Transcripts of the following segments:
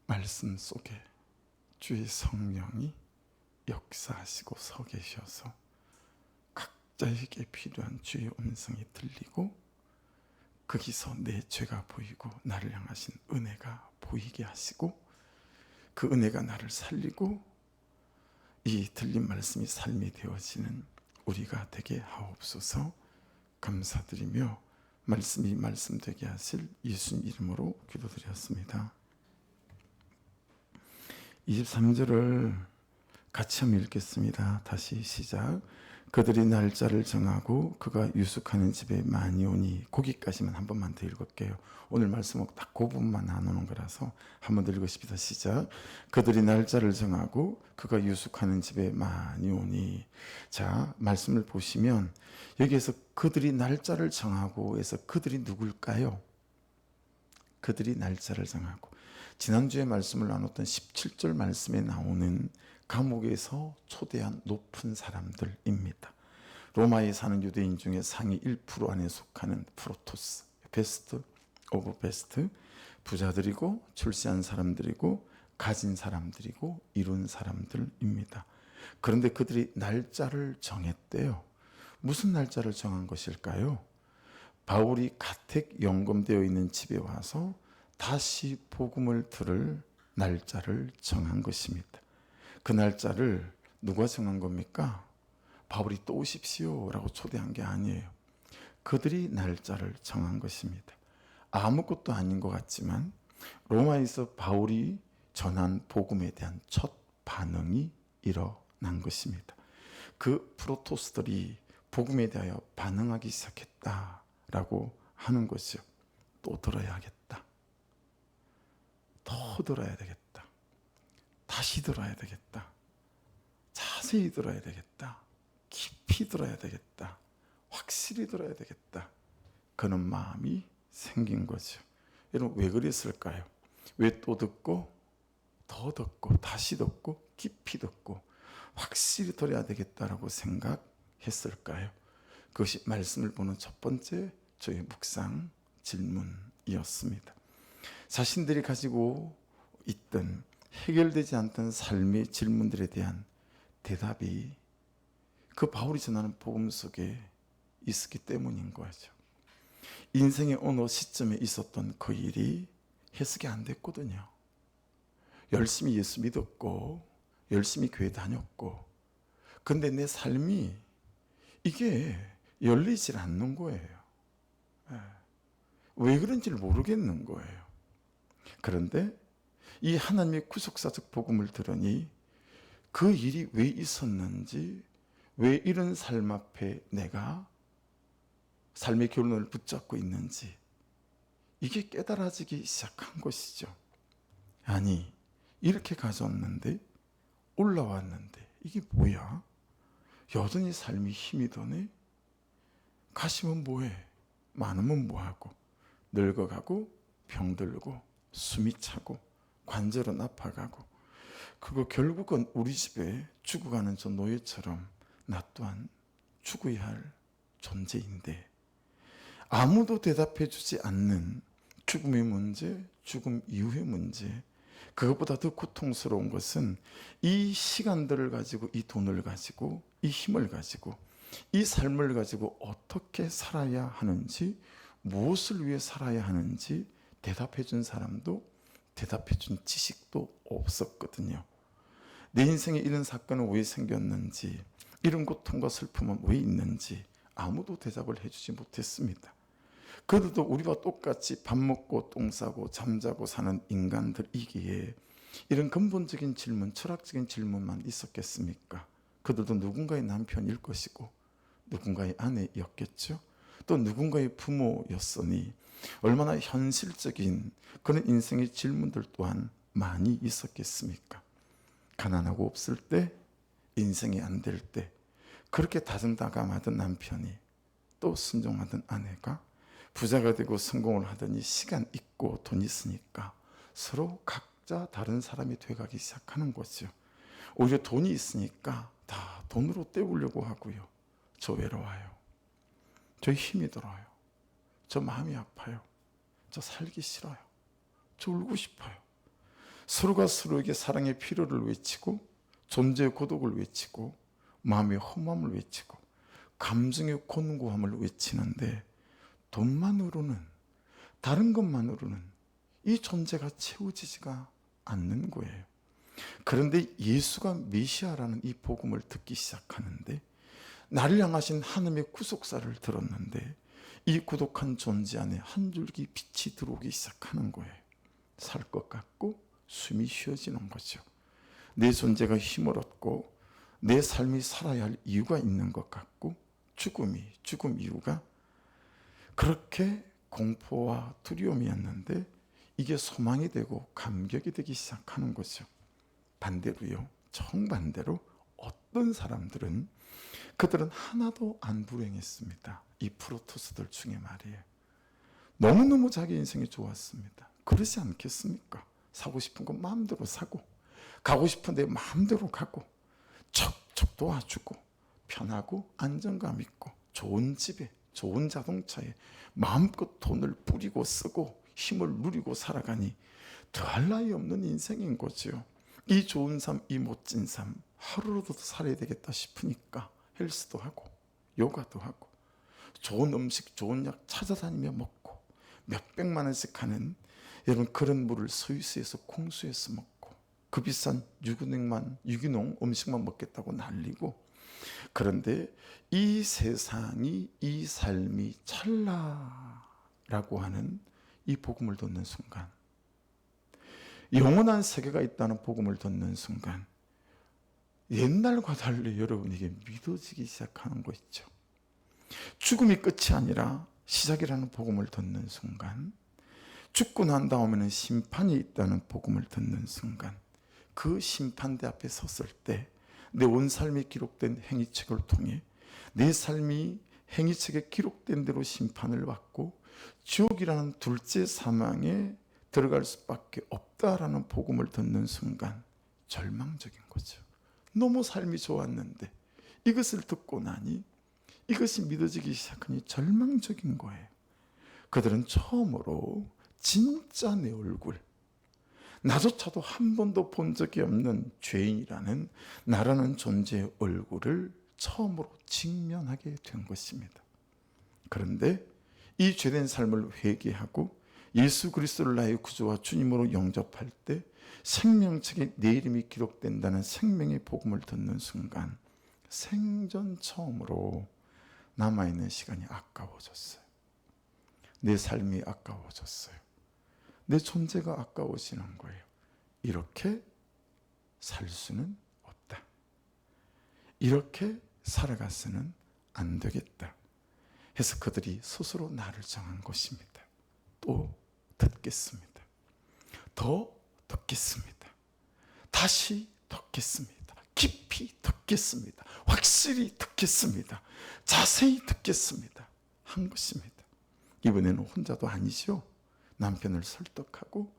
말씀 속에 주의 성령이 역사하시고 서 계셔서 각자에게 필요한 주의 음성이 들리고 거기서 내 죄가 보이고 나를 향하신 은혜가 보이게 하시고 그 은혜가 나를 살리고 이 들린 말씀이 삶이 되어지는 우리가 되게 하옵소서. 감사드리며 말씀이 말씀되게 하실 예수님 이름으로 기도드렸습니다. 23절을 같이 한번 읽겠습니다. 다시 시작. 그들이 날짜를 정하고 그가 유숙하는 집에 많이 오니, 거기까지만 한 번만 더 읽을게요. 오늘 말씀은 딱 그 부분만 나누는 거라서 한 번 더 읽으십시다. 시작. 그들이 날짜를 정하고 그가 유숙하는 집에 많이 오니. 자, 말씀을 보시면 여기에서 그들이 날짜를 정하고 해서 그들이 누굴까요? 그들이 날짜를 정하고, 지난주에 말씀을 나눴던 17절 말씀에 나오는 감옥에서 초대한 높은 사람들입니다. 로마에 사는 유대인 중에 상위 1% 안에 속하는 프로토스, 베스트 오브 베스트, 부자들이고 출세한 사람들이고 가진 사람들이고 이룬 사람들입니다. 그런데 그들이 날짜를 정했대요. 무슨 날짜를 정한 것일까요? 바울이 가택 연금되어 있는 집에 와서 다시 복음을 들을 날짜를 정한 것입니다. 그 날짜를 누가 정한 겁니까? 바울이 또 오십시오 라고 초대한 게 아니에요. 그들이 날짜를 정한 것입니다. 아무것도 아닌 것 같지만 로마에서 바울이 전한 복음에 대한 첫 반응이 일어난 것입니다. 그 프로토스들이 복음에 대하여 반응하기 시작했다라고 하는 것이요. 또 들어야겠다. 더 들어야 되겠다. 다시 들어야 되겠다. 자세히 들어야 되겠다. 깊이 들어야 되겠다. 확실히 들어야 되겠다. 그런 마음이 생긴 거죠. 여러분, 왜 그랬을까요? 왜 또 듣고 더 듣고 다시 듣고 깊이 듣고 확실히 들어야 되겠다라고 생각했을까요? 그것이 말씀을 보는 첫 번째 저의 묵상 질문이었습니다. 자신들이 가지고 있던 해결되지 않던 삶의 질문들에 대한 대답이 그 바울이 전하는 복음 속에 있었기 때문인 거죠. 인생의 어느 시점에 있었던 그 일이 해석이 안 됐거든요. 열심히 예수 믿었고 열심히 교회 다녔고, 근데 내 삶이 이게 열리질 않는 거예요. 왜 그런지를 모르겠는 거예요. 그런데 이 하나님의 구속사적 복음을 들으니 그 일이 왜 있었는지, 왜 이런 삶 앞에 내가 삶의 결론을 붙잡고 있는지 이게 깨달아지기 시작한 것이죠. 아니, 이렇게 가졌는데 올라왔는데 이게 뭐야? 여전히 삶이 힘이 드네? 가시면 뭐해? 많으면 뭐하고? 늙어가고 병들고 숨이 차고 관절은 아파가고, 그거 결국은 우리 집에 죽어가는 저 노예처럼 나 또한 죽어야 할 존재인데 아무도 대답해 주지 않는 죽음의 문제, 죽음 이후의 문제, 그것보다 더 고통스러운 것은 이 시간들을 가지고, 이 돈을 가지고, 이 힘을 가지고, 이 삶을 가지고 어떻게 살아야 하는지, 무엇을 위해 살아야 하는지 대답해 준 사람도 대답해 준 지식도 없었거든요. 내 인생에 이런 사건은 왜 생겼는지, 이런 고통과 슬픔은 왜 있는지 아무도 대답을 해주지 못했습니다. 그들도 우리와 똑같이 밥 먹고 똥 싸고 잠자고 사는 인간들이기에 이런 근본적인 질문, 철학적인 질문만 있었겠습니까? 그들도 누군가의 남편일 것이고 누군가의 아내였겠죠. 또 누군가의 부모였으니 얼마나 현실적인 그런 인생의 질문들 또한 많이 있었겠습니까? 가난하고 없을 때, 인생이 안 될 때, 그렇게 다정다감하던 남편이, 또 순종하던 아내가 부자가 되고 성공을 하더니 시간 있고 돈 있으니까 서로 각자 다른 사람이 돼가기 시작하는 거죠. 오히려 돈이 있으니까 다 돈으로 때우려고 하고요. 저 외로워요. 저 힘이 들어요. 저 마음이 아파요. 저 살기 싫어요. 저 울고 싶어요. 서로가 서로에게 사랑의 필요를 외치고 존재의 고독을 외치고 마음의 허무함을 외치고 감정의 곤고함을 외치는데 돈만으로는, 다른 것만으로는 이 존재가 채워지지가 않는 거예요. 그런데 예수가 메시아라는 이 복음을 듣기 시작하는데, 나를 향하신 하나님의 구속사를 들었는데 이 고독한 존재 안에 한 줄기 빛이 들어오기 시작하는 거예요. 살 것 같고 숨이 쉬어지는 거죠. 내 존재가 힘을 얻고 내 삶이 살아야 할 이유가 있는 것 같고, 죽음 이유가 그렇게 공포와 두려움이었는데 이게 소망이 되고 감격이 되기 시작하는 거죠. 반대로요, 정반대로 어떤 사람들은 그들은 하나도 안 불행했습니다. 이 프로토스들 중에 말이에요. 너무너무 자기 인생이 좋았습니다. 그러지 않겠습니까? 사고 싶은 거 마음대로 사고, 가고 싶은 데 마음대로 가고, 척척 도와주고, 편하고 안정감 있고, 좋은 집에 좋은 자동차에 마음껏 돈을 뿌리고 쓰고 힘을 누리고 살아가니 더할 나위 없는 인생인 거죠. 이 좋은 삶, 이 멋진 삶 하루라도 더 살아야 되겠다 싶으니까 헬스도 하고 요가도 하고 좋은 음식, 좋은 약 찾아다니며 먹고 몇백만 원씩 하는, 여러분 그런 물을 스위스에서 콩수에서 먹고 그 비싼 유기농 음식만 먹겠다고 난리고. 그런데 이 세상이, 이 삶이 찰나라고 하는 이 복음을 듣는 순간, 영원한 세계가 있다는 복음을 듣는 순간 옛날과 달리 여러분에게 믿어지기 시작하는 거 있죠. 죽음이 끝이 아니라 시작이라는 복음을 듣는 순간, 죽고 난 다음에는 심판이 있다는 복음을 듣는 순간, 그 심판대 앞에 섰을 때 내 온 삶이 기록된 행위책을 통해 내 삶이 행위책에 기록된 대로 심판을 받고 지옥이라는 둘째 사망에 들어갈 수밖에 없다라는 복음을 듣는 순간 절망적인 거죠. 너무 삶이 좋았는데 이것을 듣고 나니, 이것이 믿어지기 시작하니 절망적인 거예요. 그들은 처음으로 진짜 내 얼굴, 나조차도 한 번도 본 적이 없는 죄인이라는 나라는 존재의 얼굴을 처음으로 직면하게 된 것입니다. 그런데 이 죄된 삶을 회개하고 예수 그리스도를 나의 구주와 주님으로 영접할 때 생명책에 내 이름이 기록된다는 생명의 복음을 듣는 순간 생전 처음으로 남아있는 시간이 아까워졌어요. 내 삶이 아까워졌어요. 내 존재가 아까워지는 거예요. 이렇게 살 수는 없다. 이렇게 살아가서는 안 되겠다 해서 그들이 스스로 나를 정한 것입니다. 또 듣겠습니다. 더 듣겠습니다. 다시 듣겠습니다. 깊이 듣겠습니다. 확실히 듣겠습니다. 자세히 듣겠습니다. 한 것입니다. 이번에는 혼자도 아니죠. 남편을 설득하고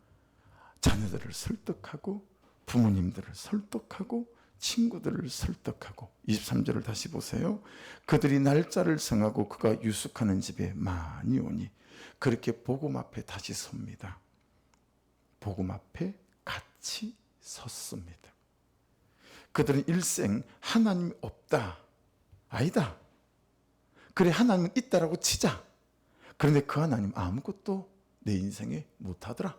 자녀들을 설득하고 부모님들을 설득하고 친구들을 설득하고. 23절을 다시 보세요. 그들이 날짜를 정하고 그가 유숙하는 집에 많이 오니 그렇게 복음 앞에 다시 섭니다. 복음 앞에 같이 섰습니다. 그들은 일생 하나님이 없다, 아니다, 그래 하나님은 있다라고 치자. 그런데 그 하나님 아무것도 내 인생에 못하더라,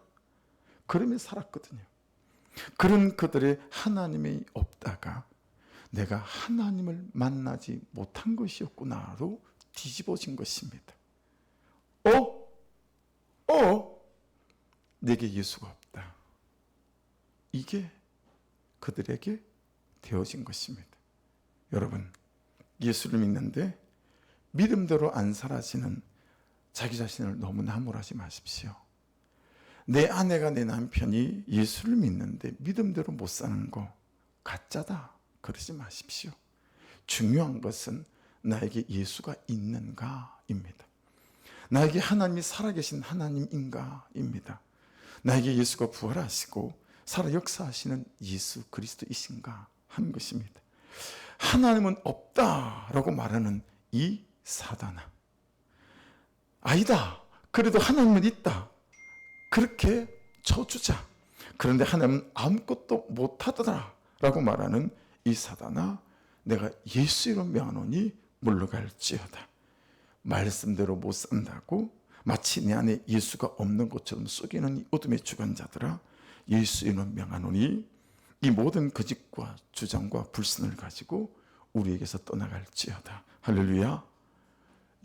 그러며 살았거든요. 그런 그들의 하나님이 없다가 내가 하나님을 만나지 못한 것이었구나로 뒤집어진 것입니다. 내게 예수가 없다. 이게 그들에게 되어진 것입니다. 여러분, 예수를 믿는데 믿음대로 안 살아지는 자기 자신을 너무 나무라지 마십시오. 내 아내가, 내 남편이 예수를 믿는데 믿음대로 못 사는 거 가짜다, 그러지 마십시오. 중요한 것은 나에게 예수가 있는가입니다. 나에게 하나님이 살아계신 하나님인가입니다. 나에게 예수가 부활하시고 살아 역사하시는 예수 그리스도이신가 하는 것입니다. 하나님은 없다라고 말하는 이 사단아, 아니다, 그래도 하나님은 있다, 그렇게 쳐주자. 그런데 하나님은 아무것도 못하더라 라고 말하는 이 사단아, 내가 예수 이름 명하노니 물러갈지어다. 말씀대로 못 산다고 마치 내 안에 예수가 없는 것처럼 속이는 이 어둠의 주관자들아, 예수 이름 명하노니 이 모든 거짓과 주장과 불신을 가지고 우리에게서 떠나갈지어다. 할렐루야.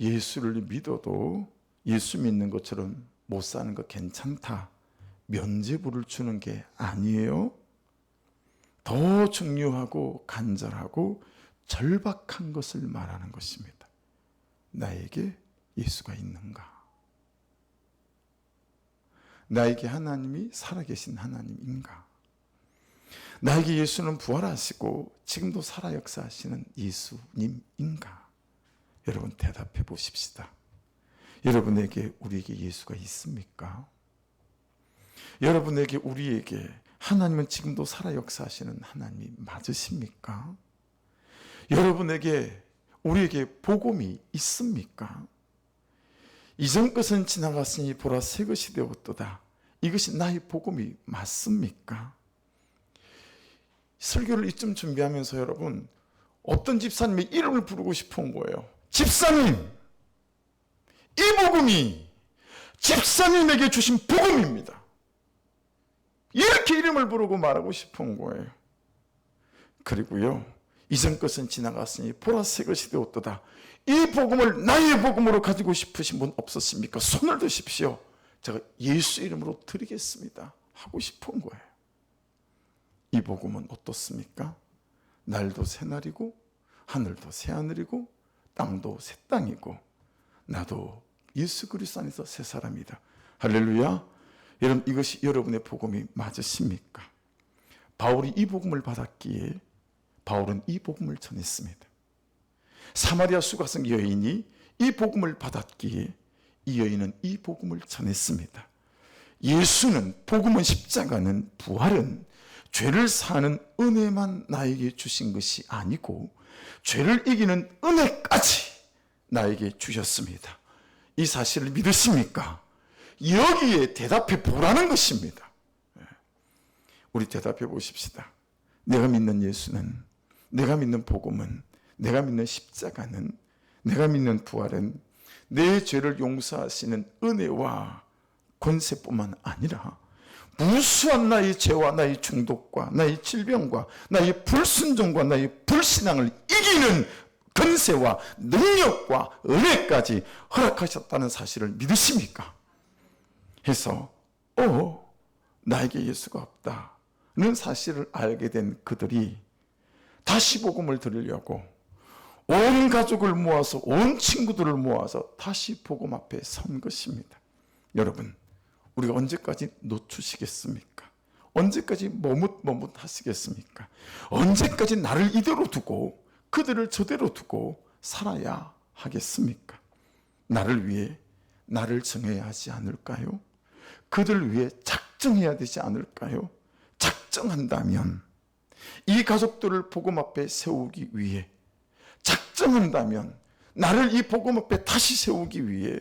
예수를 믿어도 예수 믿는 것처럼 못 사는 거 괜찮다, 면죄부를 주는 게 아니에요. 더 중요하고 간절하고 절박한 것을 말하는 것입니다. 나에게 예수가 있는가? 나에게 하나님이 살아계신 하나님인가? 나에게 예수는 부활하시고 지금도 살아 역사하시는 예수님인가? 여러분 대답해 보십시다. 여러분에게 우리에게 예수가 있습니까? 여러분에게 우리에게 하나님은 지금도 살아 역사하시는 하나님이 맞으십니까? 여러분에게 우리에게 복음이 있습니까? 이전 것은 지나갔으니 보라 새 것이 되었도다. 이것이 나의 복음이 맞습니까? 설교를 이쯤 준비하면서 여러분 어떤 집사님의 이름을 부르고 싶은 거예요. 집사님, 이 복음이 집사님에게 주신 복음입니다. 이렇게 이름을 부르고 말하고 싶은 거예요. 그리고요, 이전 것은 지나갔으니 보라 새 것이 되었도다. 이 복음을 나의 복음으로 가지고 싶으신 분 없었습니까? 손을 드십시오. 제가 예수 이름으로 드리겠습니다 하고 싶은 거예요. 이 복음은 어떻습니까? 날도 새 날이고 하늘도 새 하늘이고 땅도 새 땅이고 나도 예수 그리스도 안에서 새 사람이다. 할렐루야. 여러분 이것이 여러분의 복음이 맞으십니까? 바울이 이 복음을 받았기에 바울은 이 복음을 전했습니다. 사마리아 수가성 여인이 이 복음을 받았기에 이 여인은 이 복음을 전했습니다. 예수는, 복음은, 십자가는, 부활은 죄를 사는 은혜만 나에게 주신 것이 아니고 죄를 이기는 은혜까지 나에게 주셨습니다. 이 사실을 믿으십니까? 여기에 대답해 보라는 것입니다. 우리 대답해 보십시다. 내가 믿는 예수는, 내가 믿는 복음은, 내가 믿는 십자가는, 내가 믿는 부활은 내 죄를 용서하시는 은혜와 권세뿐만 아니라 무수한 나의 죄와 나의 중독과 나의 질병과 나의 불순종과 나의 불신앙을 이기는 권세와 능력과 은혜까지 허락하셨다는 사실을 믿으십니까? 해서 나에게 예수가 없다는 사실을 알게 된 그들이 다시 복음을 들으려고 온 가족을 모아서, 온 친구들을 모아서 다시 복음 앞에 선 것입니다. 여러분, 우리가 언제까지 놓치시겠습니까? 언제까지 머뭇머뭇하시겠습니까? 언제까지 나를 이대로 두고 그들을 저대로 두고 살아야 하겠습니까? 나를 위해 나를 정해야 하지 않을까요? 그들을 위해 작정해야 되지 않을까요? 작정한다면, 이 가족들을 복음 앞에 세우기 위해 작정한다면, 나를 이 복음 앞에 다시 세우기 위해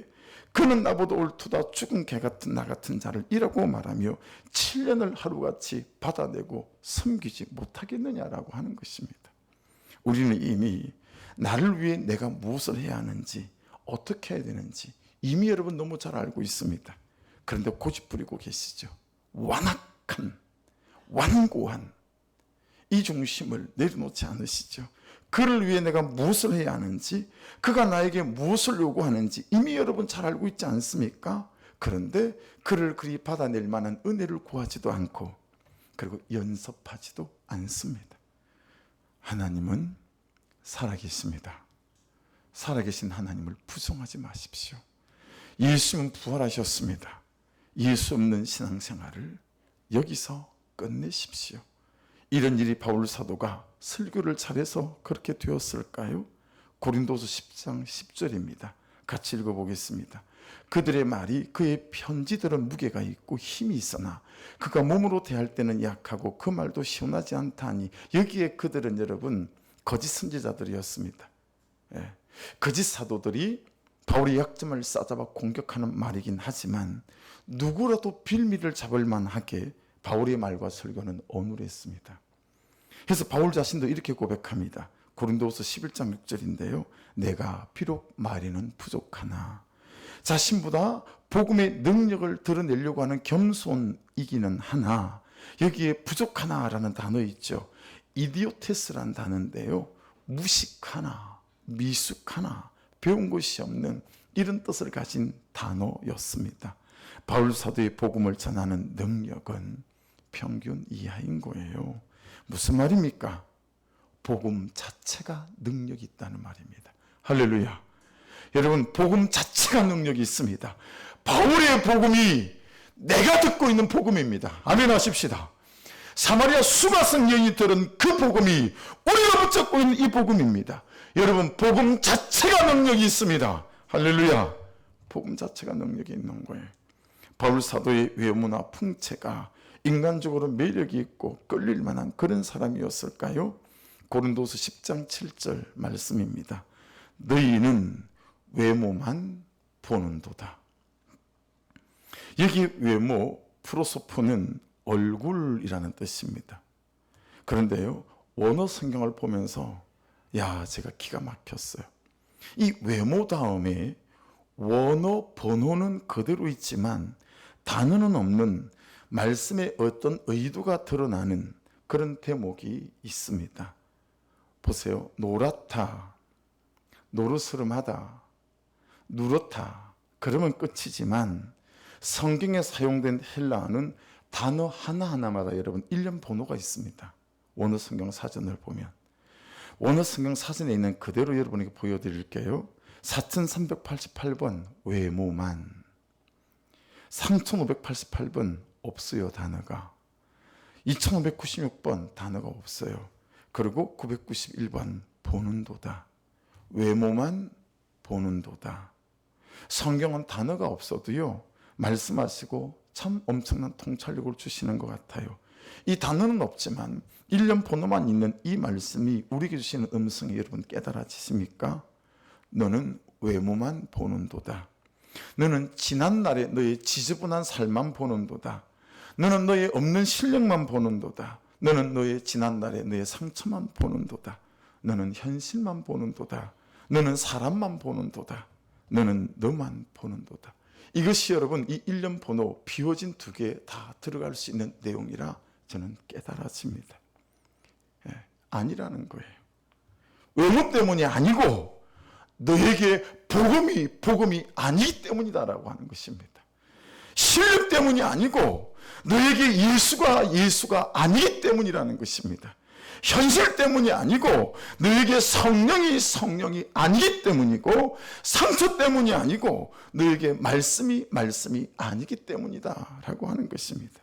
그는 나보다 옳도다 죽은 개 같은 나 같은 자를 이라고 말하며 7년을 하루같이 받아내고 섬기지 못하겠느냐라고 하는 것입니다. 우리는 이미 나를 위해 내가 무엇을 해야 하는지, 어떻게 해야 되는지 이미 여러분 너무 잘 알고 있습니다. 그런데 고집부리고 계시죠. 완악한, 완고한 이 중심을 내려놓지 않으시죠. 그를 위해 내가 무엇을 해야 하는지, 그가 나에게 무엇을 요구하는지 이미 여러분 잘 알고 있지 않습니까? 그런데 그를 그리 받아낼 만한 은혜를 구하지도 않고, 그리고 연습하지도 않습니다. 하나님은 살아계십니다. 살아계신 하나님을 부정하지 마십시오. 예수님은 부활하셨습니다. 예수 없는 신앙생활을 여기서 끝내십시오. 이런 일이 바울 사도가 설교를 잘해서 그렇게 되었을까요? 고린도서 10장 10절입니다. 같이 읽어보겠습니다. 그들의 말이 그의 편지들은 무게가 있고 힘이 있으나 그가 몸으로 대할 때는 약하고 그 말도 시원하지 않다니. 여기에 그들은 여러분 거짓 선지자들이었습니다. 거짓 사도들이 바울의 약점을 싸잡아 공격하는 말이긴 하지만 누구라도 빌미를 잡을 만하게 바울의 말과 설교는 온유했습니다. 그래서 바울 자신도 이렇게 고백합니다. 고린도후서 11장 6절인데요. 내가 비록 말에는 부족하나 자신보다 복음의 능력을 드러내려고 하는 겸손이기는 하나, 여기에 부족하나라는 단어 있죠. 이디오테스라는 단어인데요. 무식하나, 미숙하나, 배운 것이 없는 이런 뜻을 가진 단어였습니다. 바울 사도의 복음을 전하는 능력은 평균 이하인 거예요. 무슨 말입니까? 복음 자체가 능력이 있다는 말입니다. 할렐루야. 여러분, 복음 자체가 능력이 있습니다. 바울의 복음이 내가 듣고 있는 복음입니다. 아멘 하십시다. 사마리아 수가성 여인이 들은 그 복음이 우리가 붙잡고 있는 이 복음입니다. 여러분, 복음 자체가 능력이 있습니다. 할렐루야. 복음 자체가 능력이 있는 거예요. 바울 사도의 외모나 풍채가 인간적으로 매력이 있고 끌릴 만한 그런 사람이었을까요? 고린도서 10장 7절 말씀입니다. 너희는 외모만 보는도다. 여기 외모, 프로소포는 얼굴이라는 뜻입니다. 그런데요, 원어 성경을 보면서 제가 기가 막혔어요. 이 외모 다음에 원어 번호는 그대로 있지만 단어는 없는 말씀의 어떤 의도가 드러나는 그런 대목이 있습니다. 보세요. 노랗다, 노르스름하다, 누렇다, 그러면 끝이지만 성경에 사용된 헬라어는 단어 하나하나마다 여러분 1년 번호가 있습니다. 원어 성경 사전을 보면. 원어 성경 사전에 있는 그대로 여러분에게 보여드릴게요. 4388번 외모만, 3588번 없어요 단어가, 2596번 단어가 없어요. 그리고 991번 보는도다. 외모만 보는도다. 성경은 단어가 없어도요 말씀하시고 참 엄청난 통찰력을 주시는 것 같아요. 이 단어는 없지만 1년 번호만 있는 이 말씀이 우리에게 주시는 음성이 여러분 깨달아지십니까? 너는 외모만 보는도다. 너는 지난날의 너의 지저분한 삶만 보는도다. 너는 너의 없는 실력만 보는도다. 너는 너의 지난날의 너의 상처만 보는도다. 너는 현실만 보는도다. 너는 사람만 보는도다. 너는 너만 보는도다. 이것이 여러분 이 1년 번호 비워진 2개 다 들어갈 수 있는 내용이라 저는 깨달았습니다. 아니라는 거예요. 외모 때문이 아니고 너에게 복음이 아니기 때문이다라고 하는 것입니다. 실력 때문이 아니고 너에게 예수가 아니기 때문이라는 것입니다. 현실 때문이 아니고 너에게 성령이 아니기 때문이고 상처 때문이 아니고 너에게 말씀이 아니기 때문이다라고 하는 것입니다.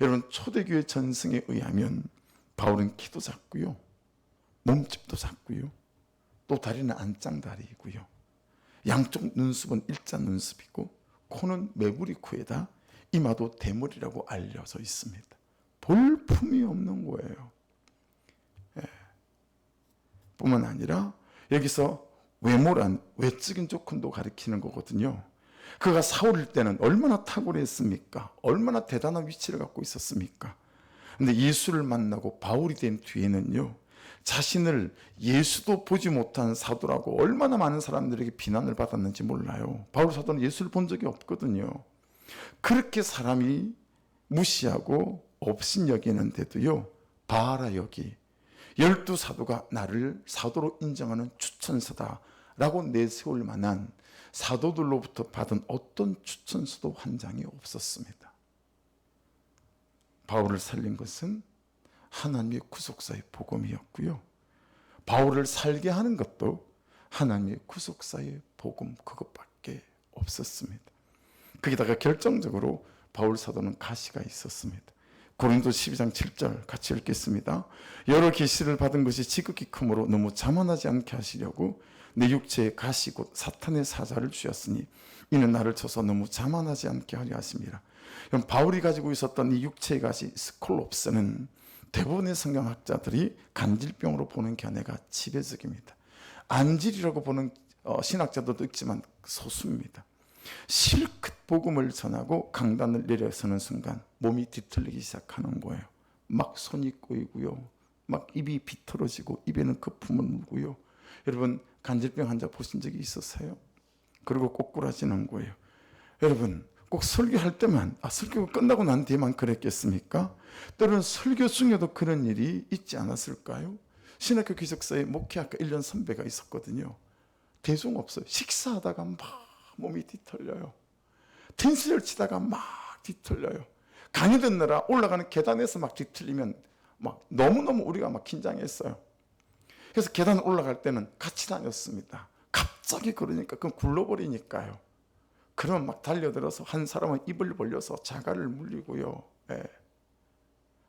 여러분, 초대교회 전승에 의하면 바울은 키도 작고요, 몸집도 작고요, 또 다리는 안짱다리이고요, 양쪽 눈썹은 일자 눈썹이고 코는 메구리 코에다 이마도 대머리라고 알려져 있습니다. 볼품이 없는 거예요. 뿐만 아니라 여기서 외모란 외적인 조건도 가리키는 거거든요. 그가 사울일 때는 얼마나 탁월했습니까? 얼마나 대단한 위치를 갖고 있었습니까? 근데 예수를 만나고 바울이 된 뒤에는요, 자신을 예수도 보지 못한 사도라고 얼마나 많은 사람들에게 비난을 받았는지 몰라요. 바울 사도는 예수를 본 적이 없거든요. 그렇게 사람이 무시하고 업신여기는데도요, 바하라 여기 12사도가 나를 사도로 인정하는 추천서다라고 내세울 만한 사도들로부터 받은 어떤 추천서도 한 장이 없었습니다. 바울을 살린 것은 하나님의 구속사의 복음이었고요, 바울을 살게 하는 것도 하나님의 구속사의 복음 그것밖에 없었습니다. 거기다가 결정적으로 바울 사도는 가시가 있었습니다. 고린도 12장 7절 같이 읽겠습니다. 여러 계시를 받은 것이 지극히 크므로 너무 자만하지 않게 하시려고 내 육체에 가시 곧 사탄의 사자를 주었으니 이는 나를 쳐서 너무 자만하지 않게 하려 하심이라. 그럼 바울이 가지고 있었던 이 육체의 가시 스콜롭스는 대부분의 성경학자들이 간질병으로 보는 견해가 지배적입니다. 안질이라고 보는 신학자들도 있지만 소수입니다. 실컷 복음을 전하고 강단을 내려서는 순간 몸이 뒤틀리기 시작하는 거예요. 막 손이 꼬이고요, 막 입이 비틀어지고 입에는 거품을 물고요. 여러분 간질병 환자 보신 적이 있으세요? 그리고 꼬꾸라지는 거예요. 여러분 꼭 설교할 때만, 설교가 끝나고 난 뒤에만 그랬겠습니까? 때로는 설교 중에도 그런 일이 있지 않았을까요? 신학교 기숙사에 목회학과 1년 선배가 있었거든요. 대중 없어요. 식사하다가 막 몸이 뒤틀려요. 텐스를 치다가 막 뒤틀려요. 강의 듣느라 올라가는 계단에서 막 뒤틀리면 막 너무너무 우리가 막 긴장했어요. 그래서 계단 올라갈 때는 같이 다녔습니다. 갑자기 그러니까 그건 굴러버리니까요. 그러면 막 달려들어서 한 사람은 입을 벌려서 자갈을 물리고요. 예.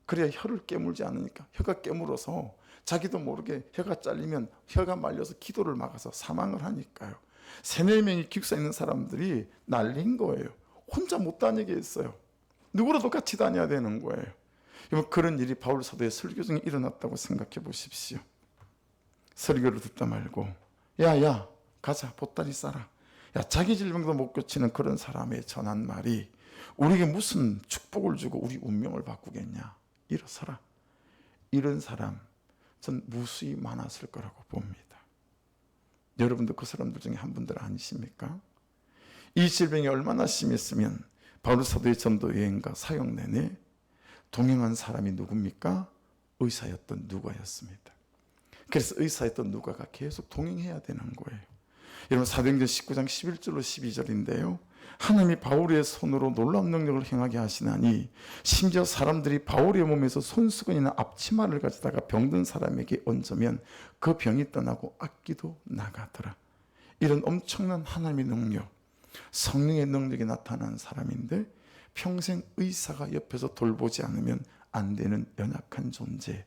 그래야 혀를 깨물지 않으니까 혀가 깨물어서 자기도 모르게 혀가 잘리면 혀가 말려서 기도를 막아서 사망을 하니까요. 3-4명이 기숙사에 있는 사람들이 난린 거예요. 혼자 못 다니게 했어요. 누구라도 같이 다녀야 되는 거예요. 그런 일이 바울 사도의 설교 중에 일어났다고 생각해 보십시오. 설교를 듣다 말고 야 가자, 보따리 싸라. 야, 자기 질병도 못 고치는 그런 사람의 전한 말이 우리에게 무슨 축복을 주고 우리 운명을 바꾸겠냐. 일어서라. 이런 사람 전 무수히 많았을 거라고 봅니다. 여러분도 그 사람들 중에 한 분들 아니십니까? 이 질병이 얼마나 심했으면 바울 사도의 전도 여행과 사역 내내 동행한 사람이 누굽니까? 의사였던 누가였습니다. 그래서 의사였던 누가가 계속 동행해야 되는 거예요. 여러분 사도행전 19장 11절로 12절인데요. 하나님이 바울의 손으로 놀라운 능력을 행하게 하시나니 심지어 사람들이 바울의 몸에서 손수건이나 앞치마를 가져다가 병든 사람에게 얹으면 그 병이 떠나고 악기도 나가더라. 이런 엄청난 하나님의 능력, 성령의 능력이 나타난 사람인데 평생 의사가 옆에서 돌보지 않으면 안 되는 연약한 존재,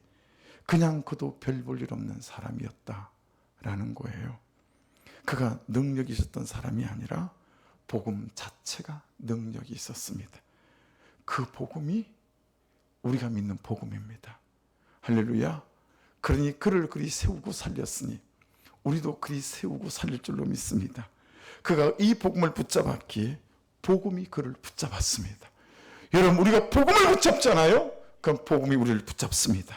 그냥 그도 별 볼 일 없는 사람이었다라는 거예요. 그가 능력이 있었던 사람이 아니라 복음 자체가 능력이 있었습니다. 그 복음이 우리가 믿는 복음입니다. 할렐루야. 그러니 그를 그리 세우고 살렸으니 우리도 그리 세우고 살릴 줄로 믿습니다. 그가 이 복음을 붙잡았기에 복음이 그를 붙잡았습니다. 여러분 우리가 복음을 붙잡잖아요. 그럼 복음이 우리를 붙잡습니다.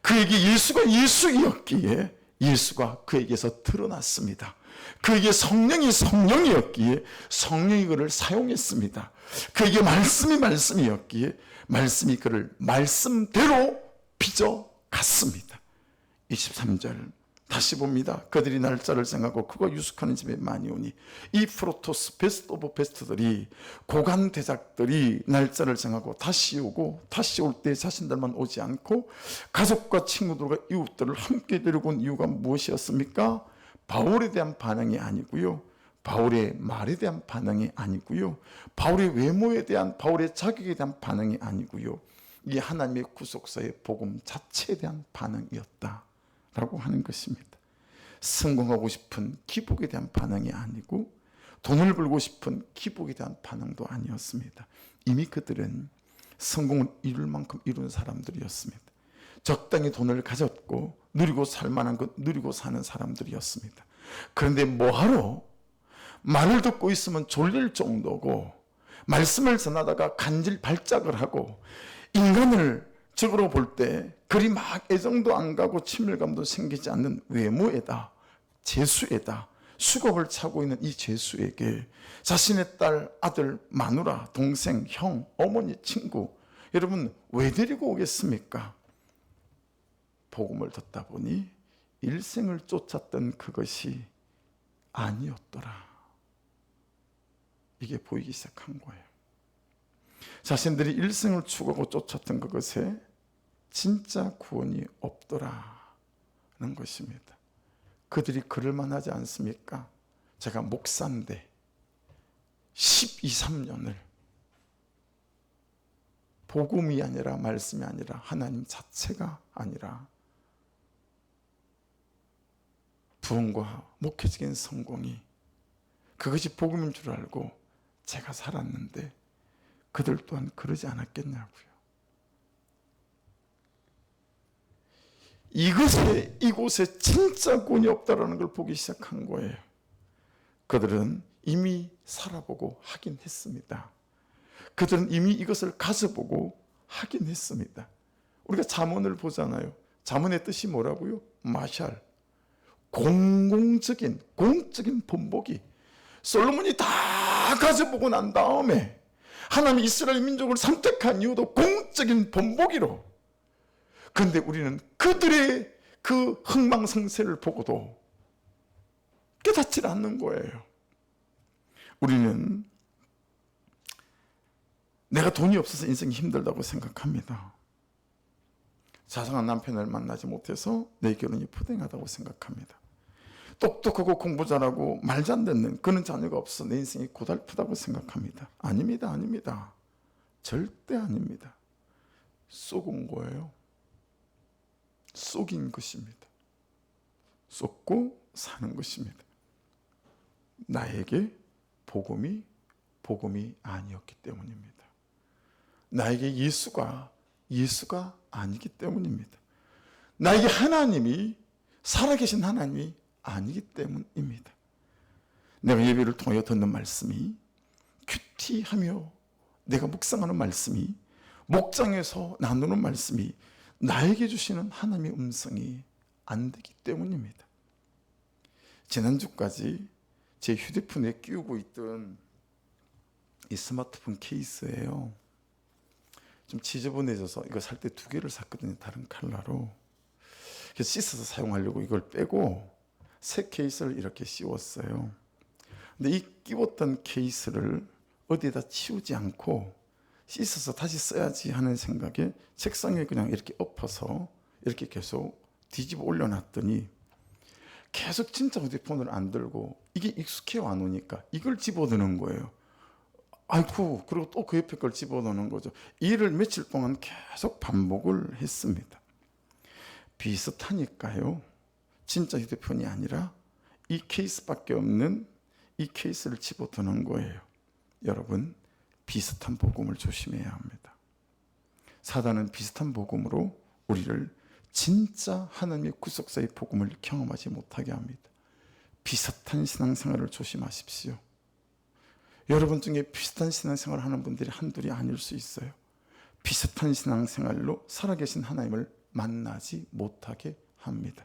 그에게 예수가 예수이었기에 예수가 그에게서 드러났습니다. 그에게 성령이 성령이었기에 성령이 그를 사용했습니다. 그에게 말씀이 말씀이었기에 말씀이 그를 말씀대로 빚어갔습니다. 23절 다시 봅니다. 그들이 날짜를 정하고 그가 유숙하는 집에 많이 오니 이 프로토스 베스트 오브 베스트들이 고관 대작들이 날짜를 정하고 다시 오고 다시 올 때 자신들만 오지 않고 가족과 친구들과 이웃들을 함께 데리고 온 이유가 무엇이었습니까? 바울에 대한 반응이 아니고요. 바울의 말에 대한 반응이 아니고요. 바울의 외모에 대한, 바울의 자격에 대한 반응이 아니고요. 이 하나님의 구속사의 복음 자체에 대한 반응이었다라고 하는 것입니다. 성공하고 싶은 기복에 대한 반응이 아니고 돈을 벌고 싶은 기복에 대한 반응도 아니었습니다. 이미 그들은 성공을 이룰 만큼 이룬 사람들이었습니다. 적당히 돈을 가졌고 누리고 살 만한 것 누리고 사는 사람들이었습니다. 그런데 뭐하러 말을 듣고 있으면 졸릴 정도고 말씀을 전하다가 간질 발작을 하고 인간을 적으로 볼 때 그리 막 애정도 안 가고 친밀감도 생기지 않는 외모에다 재수에다 수갑을 차고 있는 이 재수에게 자신의 딸, 아들, 마누라, 동생, 형, 어머니, 친구 여러분 왜 데리고 오겠습니까? 복음을 듣다 보니 일생을 쫓았던 그것이 아니었더라. 이게 보이기 시작한 거예요. 자신들이 일생을 추구하고 쫓았던 그것에 진짜 구원이 없더라는 것입니다. 그들이 그럴 만하지 않습니까? 제가 목사인데 12, 13년을 복음이 아니라 말씀이 아니라 하나님 자체가 아니라 부흥과 목회적인 성공이 그것이 복음인 줄 알고 제가 살았는데 그들 또한 그러지 않았겠냐고요. 이곳에 진짜 구원이 없다라는 걸 보기 시작한 거예요. 그들은 이미 살아보고 하긴 했습니다. 그들은 이미 이것을 가져보고 하긴 했습니다. 우리가 잠언을 보잖아요. 잠언의 뜻이 뭐라고요? 마샬, 공적인 본보기. 솔로몬이 다 가져보고 난 다음에 하나님이 이스라엘 민족을 선택한 이유도 공적인 본보기로. 그런데 우리는 그들의 그 흥망성쇠를 보고도 깨닫지 않는 거예요. 우리는 내가 돈이 없어서 인생이 힘들다고 생각합니다. 자상한 남편을 만나지 못해서 내 결혼이 불행하다고 생각합니다. 똑똑하고 공부 잘하고 말 잘 듣는 그런 자녀가 없어 내 인생이 고달프다고 생각합니다. 아닙니다. 절대 아닙니다. 속은 거예요. 속인 것입니다. 속고 사는 것입니다. 나에게 복음이 아니었기 때문입니다. 나에게 예수가 아니기 때문입니다. 나에게 하나님이 살아계신 하나님이 아니기 때문입니다. 내가 예배를 통하여 듣는 말씀이 큐티하며 내가 묵상하는 말씀이 목장에서 나누는 말씀이 나에게 주시는 하나님의 음성이 안 되기 때문입니다. 지난주까지 제 휴대폰에 끼우고 있던 이 스마트폰 케이스예요. 좀 지저분해져서 이거 살 때 2개를 샀거든요. 다른 컬러로. 그래서 씻어서 사용하려고 이걸 빼고 새 케이스를 이렇게 씌웠어요. 근데 이 끼웠던 케이스를 어디에다 치우지 않고 씻어서 다시 써야지 하는 생각에 책상에 그냥 이렇게 엎어서 이렇게 계속 뒤집어 올려놨더니 계속 진짜 휴대폰을 안 들고 이게 익숙해 와 놓으니까 이걸 집어드는 거예요. 아이고, 그리고 또 그 옆에 걸 집어넣는 거죠. 일을 며칠 동안 계속 반복을 했습니다. 비슷하니까요. 진짜 휴대폰이 아니라 이 케이스밖에 없는 이 케이스를 집어드는 거예요. 여러분, 비슷한 복음을 조심해야 합니다. 사단은 비슷한 복음으로 우리를 진짜 하나님의 구속사의 복음을 경험하지 못하게 합니다. 비슷한 신앙생활을 조심하십시오. 여러분 중에 비슷한 신앙생활을 하는 분들이 한둘이 아닐 수 있어요. 비슷한 신앙생활로 살아계신 하나님을 만나지 못하게 합니다.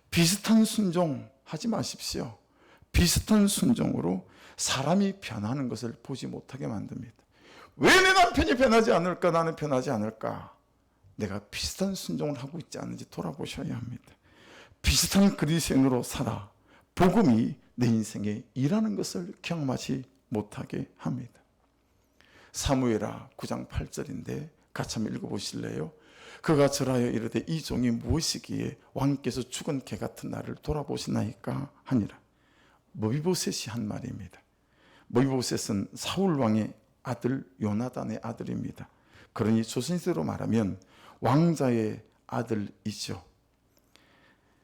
비슷한 순종하지 마십시오. 비슷한 순종으로 사람이 변하는 것을 보지 못하게 만듭니다. 왜 내 남편이 변하지 않을까? 나는 변하지 않을까? 내가 비슷한 순종을 하고 있지 않은지 돌아보셔야 합니다. 비슷한 그리스도인으로 살아 복음이 내 인생에 일하는 것을 경험하지 못하게 합니다. 사무엘하 9장 8절인데 같이 한번 읽어보실래요? 그가 절하여 이르되 이 종이 무엇이기에 왕께서 죽은 개 같은 나를 돌아보시나이까 하니라. 머비보셋이 한 말입니다. 머비보셋은 사울 왕의 아들 요나단의 아들입니다. 그러니 조선시대로 말하면 왕자의 아들이죠.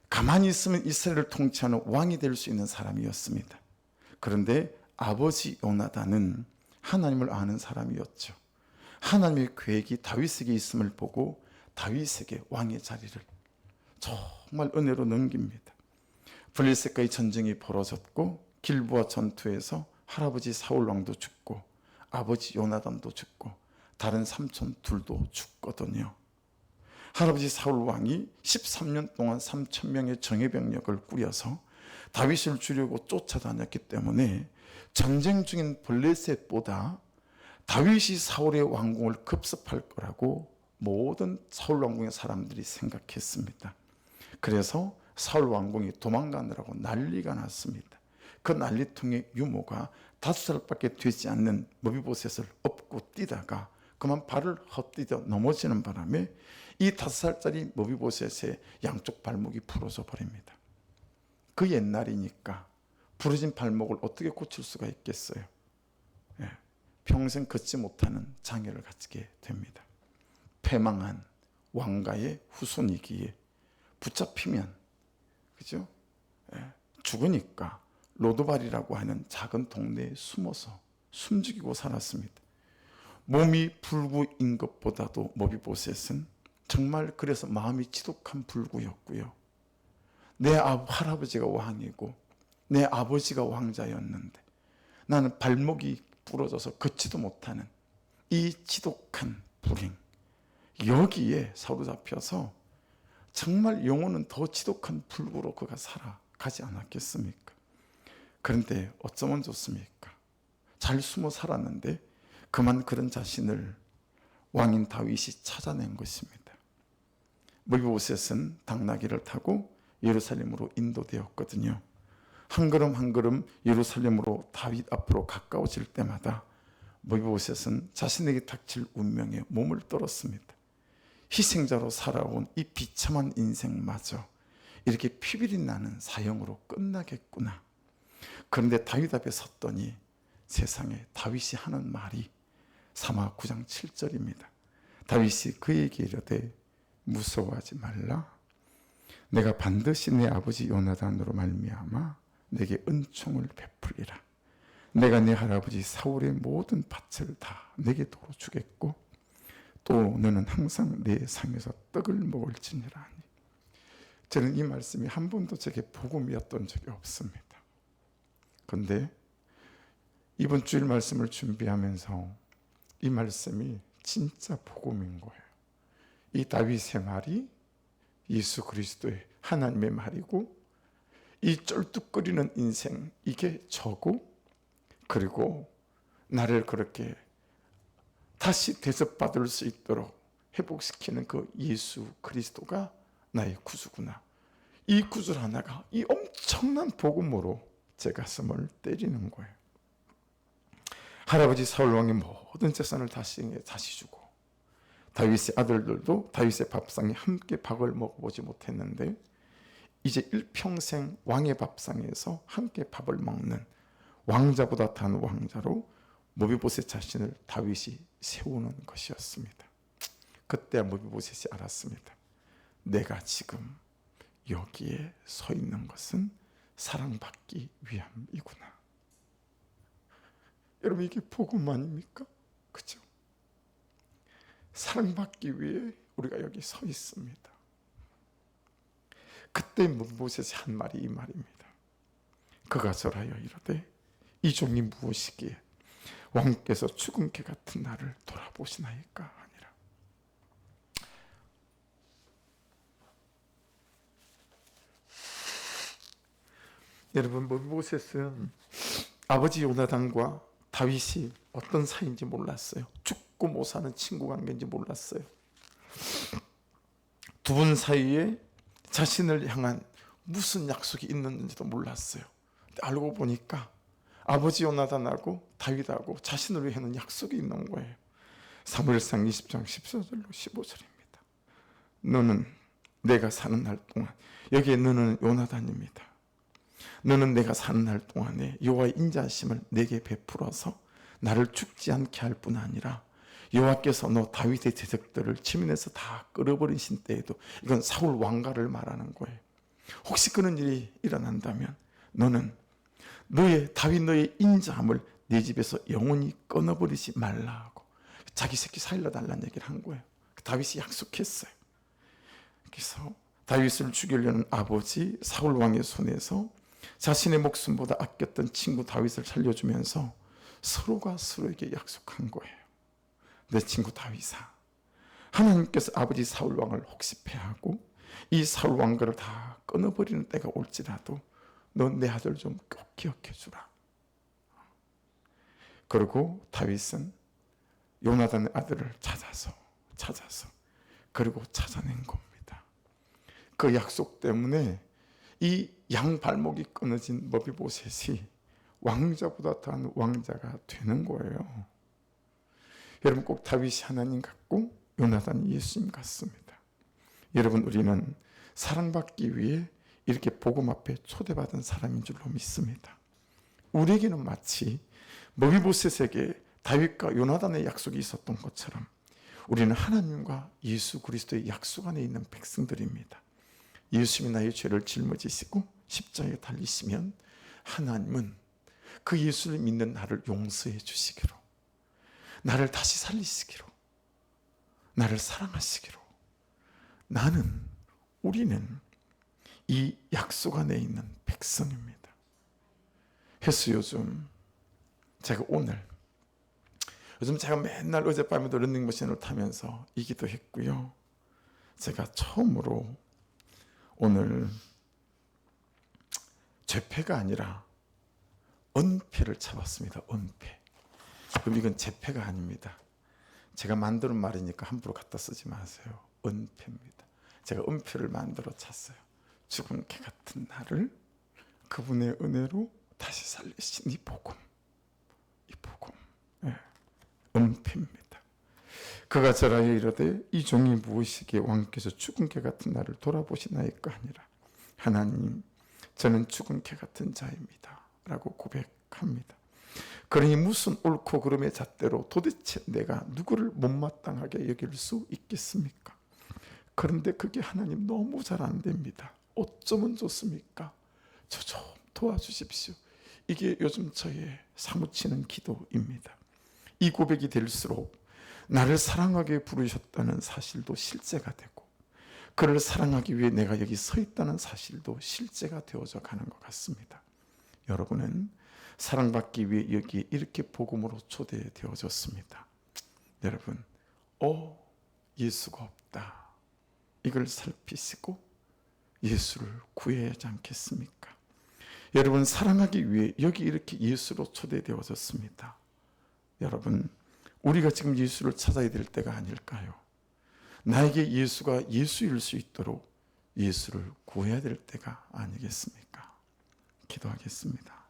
가만히 있으면 이스라엘을 통치하는 왕이 될 수 있는 사람이었습니다. 그런데 아버지 요나단은 하나님을 아는 사람이었죠. 하나님의 계획이 다윗에게 있음을 보고 다윗에게 왕의 자리를 정말 은혜로 넘깁니다. 블레셋과의 전쟁이 벌어졌고 길보아 전투에서 할아버지 사울 왕도 죽고 아버지 요나단도 죽고 다른 삼촌 둘도 죽거든요. 할아버지 사울 왕이 13년 동안 3,000명의 정예병력을 꾸려서 다윗을 죽이려고 쫓아다녔기 때문에 전쟁 중인 블레셋보다 다윗이 사울의 왕궁을 급습할 거라고 모든 사울 왕궁의 사람들이 생각했습니다. 그래서 사울 왕궁이 도망가느라고 난리가 났습니다. 그 난리통의 유모가 5살밖에 되지 않는 머비보셋을 업고 뛰다가 그만 발을 헛디뎌 넘어지는 바람에 이 5살짜리 머비보셋의 양쪽 발목이 부러져 버립니다. 그 옛날이니까 부러진 발목을 어떻게 고칠 수가 있겠어요? 평생 걷지 못하는 장애를 갖게 됩니다. 패망한 왕가의 후손이기에 붙잡히면 그죠? 죽으니까 로도발이라고 하는 작은 동네에 숨어서 숨죽이고 살았습니다. 몸이 불구인 것보다도 머비보셋은 정말 그래서 마음이 지독한 불구였고요. 내 할아버지가 왕이고 내 아버지가 왕자였는데 나는 발목이 부러져서 걷지도 못하는 이 지독한 불행, 여기에 사로잡혀서 정말 영혼은 더 지독한 불구로 그가 살아가지 않았겠습니까? 그런데 어쩌면 좋습니까? 잘 숨어 살았는데 그만 그런 자신을 왕인 다윗이 찾아낸 것입니다. 머비보셋은 당나귀를 타고 예루살렘으로 인도되었거든요. 한 걸음 한 걸음 예루살렘으로 다윗 앞으로 가까워질 때마다 머비보셋은 자신에게 닥칠 운명에 몸을 떨었습니다. 희생자로 살아온 이 비참한 인생마저 이렇게 피비리 나는 사형으로 끝나겠구나. 그런데 다윗 앞에 섰더니 세상에 다윗이 하는 말이 사마 9장 7절입니다. 다윗이 그에게 이르되 무서워하지 말라. 내가 반드시 내 아버지 요나단으로 말미암아 내게 은총을 베풀리라. 내가 내 할아버지 사울의 모든 밭을 다 내게 도로 주겠고 또 너는 항상 내 상에서 떡을 먹을지니라 하니. 저는 이 말씀이 한 번도 제게 복음이었던 적이 없습니다. 그런데 이번 주일 말씀을 준비하면서 이 말씀이 진짜 복음인 거예요. 이 다윗의 말이 예수 그리스도의 하나님의 말이고 이 쩔뚝거리는 인생 이게 저고 그리고 나를 그렇게 다시 대접받을 수 있도록 회복시키는 그 예수 그리스도가 나의 구주구나. 이 구주 하나가 이 엄청난 복음으로 제 가슴을 때리는 거예요. 할아버지 사울왕의 모든 재산을 다시 주고 다윗의 아들들도 다윗의 밥상에 함께 밥을 먹어보지 못했는데 이제 일평생 왕의 밥상에서 함께 밥을 먹는 왕자보다 단 왕자로 모비보셋 자신을 다윗이 세우는 것이었습니다. 그때 모비보셋이 알았습니다. 내가 지금 여기에 서 있는 것은 사랑받기 위함이구나. 여러분 이게 복음 아닙니까? 그렇죠? 사랑받기 위해 우리가 여기 서 있습니다. 그때 모비보셋이 한 말이 이 말입니다. 그가 절하여 이르되 이 종이 무엇이기에 왕께서 죽은 개 같은 나를 돌아보시나이까 하니라. 여러분 모비보셋은 아버지 요나단과 다윗이 어떤 사이인지 몰랐어요. 죽고 못 사는 친구 관계인지 몰랐어요. 두 분 사이에 자신을 향한 무슨 약속이 있는지도 몰랐어요. 알고 보니까 아버지 요나단하고 다윗하고 자신을 위해는 약속이 있는 거예요. 사무엘상 20장 14절로 15절입니다. 너는 내가 사는 날 동안, 여기에 너는 요나단입니다. 너는 내가 사는 날 동안에 여호와의 인자하심을 내게 베풀어서 나를 죽지 않게 할 뿐 아니라 여호와께서 너 다윗의 대적들을 치민에서 다 끌어버리신 때에도, 이건 사울 왕가를 말하는 거예요. 혹시 그런 일이 일어난다면 너는 너의 다윗 너의 인자함을 내 집에서 영원히 끊어버리지 말라 하고 자기 새끼 살려달라는 얘기를 한 거예요. 다윗이 약속했어요. 그래서 다윗을 죽이려는 아버지 사울 왕의 손에서 자신의 목숨보다 아꼈던 친구 다윗을 살려주면서 서로가 서로에게 약속한 거예요. 내 친구 다윗아, 하나님께서 아버지 사울 왕을 혹시 패하고 이 사울 왕가를 다 끊어버리는 때가 올지라도 넌 내 아들 좀 꼭 기억해 주라. 그리고 다윗은 요나단의 아들을 찾아서 그리고 찾아낸 겁니다. 그 약속 때문에 이 양발목이 끊어진 머비보셋이 왕자보다 더한 왕자가 되는 거예요. 여러분 꼭 다윗이 하나님 같고 요나단이 예수님 같습니다. 여러분 우리는 사랑받기 위해 이렇게 복음 앞에 초대받은 사람인 줄로 믿습니다. 우리에게는 마치 머비보셋에게 다윗과 요나단의 약속이 있었던 것처럼 우리는 하나님과 예수 그리스도의 약속 안에 있는 백성들입니다. 예수님이 나의 죄를 짊어지시고 십자가에 달리시면 하나님은 그 예수를 믿는 나를 용서해 주시기로, 나를 다시 살리시기로, 나를 사랑하시기로, 우리는 이 약속 안에 있는 백성입니다. 해서 요즘 제가 맨날 어젯밤에도 런닝머신을 타면서 이 기도했고요. 제가 처음으로 오늘 죄패가 아니라 은패를 잡았습니다. 은패. 그럼 이건 죄패가 아닙니다. 제가 만드는 말이니까 함부로 갖다 쓰지 마세요. 은패입니다. 제가 은패를 만들어 찼어요. 죽은 개 같은 나를 그분의 은혜로 다시 살리신 이 복음. 네. 은패입니다. 그가 저라에 이르되 이 종이 무엇이기에 왕께서 죽은 개 같은 나를 돌아보시나이까 하니라. 하나님, 저는 죽은 개 같은 자입니다 라고 고백합니다. 그러니 무슨 옳고 그름의 잣대로 도대체 내가 누구를 못마땅하게 여길 수 있겠습니까? 그런데 그게 하나님 너무 잘 안 됩니다. 어쩌면 좋습니까? 저 좀 도와주십시오. 이게 요즘 저의 사무치는 기도입니다. 이 고백이 될수록 나를 사랑하게 부르셨다는 사실도 실제가 되고, 그를 사랑하기 위해 내가 여기 서 있다는 사실도 실제가 되어져 가는 것 같습니다. 여러분은 사랑받기 위해 여기에 이렇게 복음으로 초대되어졌습니다. 여러분, 예수가 없다, 이걸 살피시고 예수를 구해야 하지 않겠습니까? 여러분, 사랑하기 위해 여기 이렇게 예수로 초대되어졌습니다. 여러분, 우리가 지금 예수를 찾아야 될 때가 아닐까요? 나에게 예수가 예수일 수 있도록 예수를 구해야 될 때가 아니겠습니까? 기도하겠습니다.